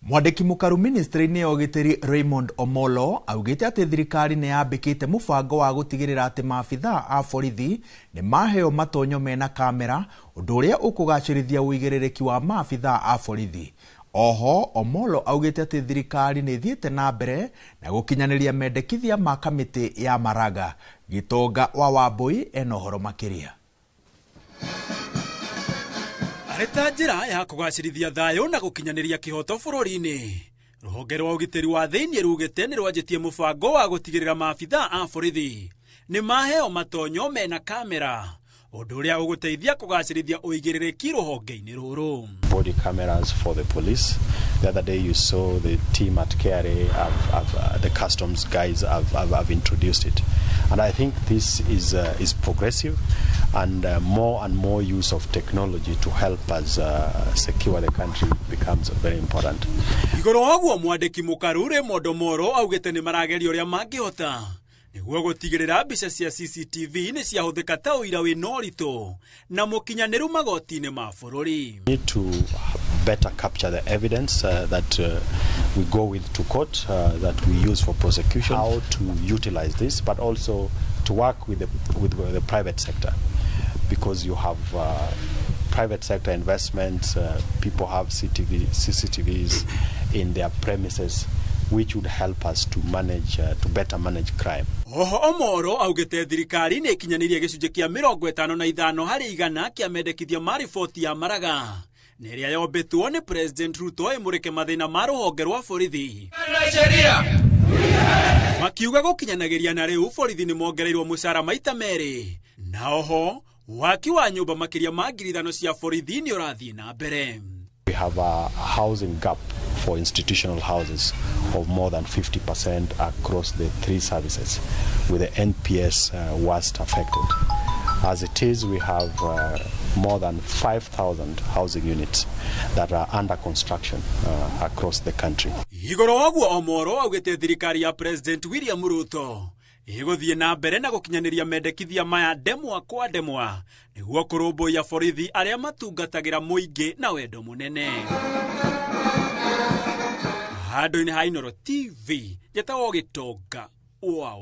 Mwandĩki mũkaru Mĩnĩstrĩ-inĩ ya ũgitĩri Raymond Omolo augĩte atĩ thirikari nĩ yambĩkĩte mũbango wa gũtigĩrĩra atĩ maabithaa a borithi nĩ maheo matonyo mena kamera, ũndũ ũrĩa ũkũgacĩrithia ũigĩrĩrĩki wa maabithaa a borithi. Oho, Omolo augĩte atĩ thirikari nĩ thiĩte na mbere na gũkinyanĩria mendekithia ma kamĩtĩ ya Maraga. Gitonga wa Wambui ena ũhoro makĩria. Areta njĩra ya kũgacĩrithia thayũ na gũkinyanĩria kĩhoto bũrũri-inĩ. Rũhonge rwa ũgitĩri wa thĩinĩ rugĩte nĩ rwanjĩtie mũbango wa gũtigĩrĩra maabithaa a borithi nĩ maheo matonyo mena kamera, ũndũ ũrĩa ũgũteithia kũgacĩrithia ũigĩrĩrĩki rũhonge-inĩ rũrũ. Body cameras for the police. The other day you saw the team at KRA, the customs guys have introduced it. And I think this is progressive, and more use of technology to help us secure the country becomes very important. Igũrũ waguo Mwandĩki mũkaru Raymond Omolo augĩte nĩ marageria ũrĩa mangĩhota nĩguo gũtigĩrĩra mbica cia CCTV nĩ ciahũthĩka ta ũira wĩna ũritũ na mũkinyanĩru magoti-inĩ ma bũrũri. We need to better capture the evidence that we go with to court, that we use for prosecution, how to utilize this, but also to work with the private sector, because you have private sector investments, people have CCTVs in their premises, which would help us to manage, to better manage crime. Oho Omolo augĩte thirikari nĩ ikinyanĩirie gĩcunjĩ kĩa 55 harĩ igana kĩa mendekithia ma riboti ya Maraga, na ĩrĩa yombĩtwo nĩ President Ruto ĩmũrĩke mathĩna ma rũhonge rwa borithi. Makiuga gũkinyanagĩria na rĩu borithi nĩ mongereirwo mũcara maita merĩ, na oho waki wa nyũmba makĩria ma 5,000 cia borithi nĩ ũrathiĩ na mbere. We have a housing gap for institutional houses of more than 50% across the 3 services, with the NPS worst affected. As it is, we have more than 5,000 housing units that are under construction across the country. Igũrũ waguo Omolo augĩte thirikari ya President William Ruto ĩgũthiĩ na mbere na gũkinyanĩria mendekithia maya ndemwa kwa ndemwa nĩguo kũrũmbũiya borithi arĩa matungatagĩra mũingĩ na wendo mũnene. Handũ-inĩ ha Inooro TV, njĩtagwo Gitonga wa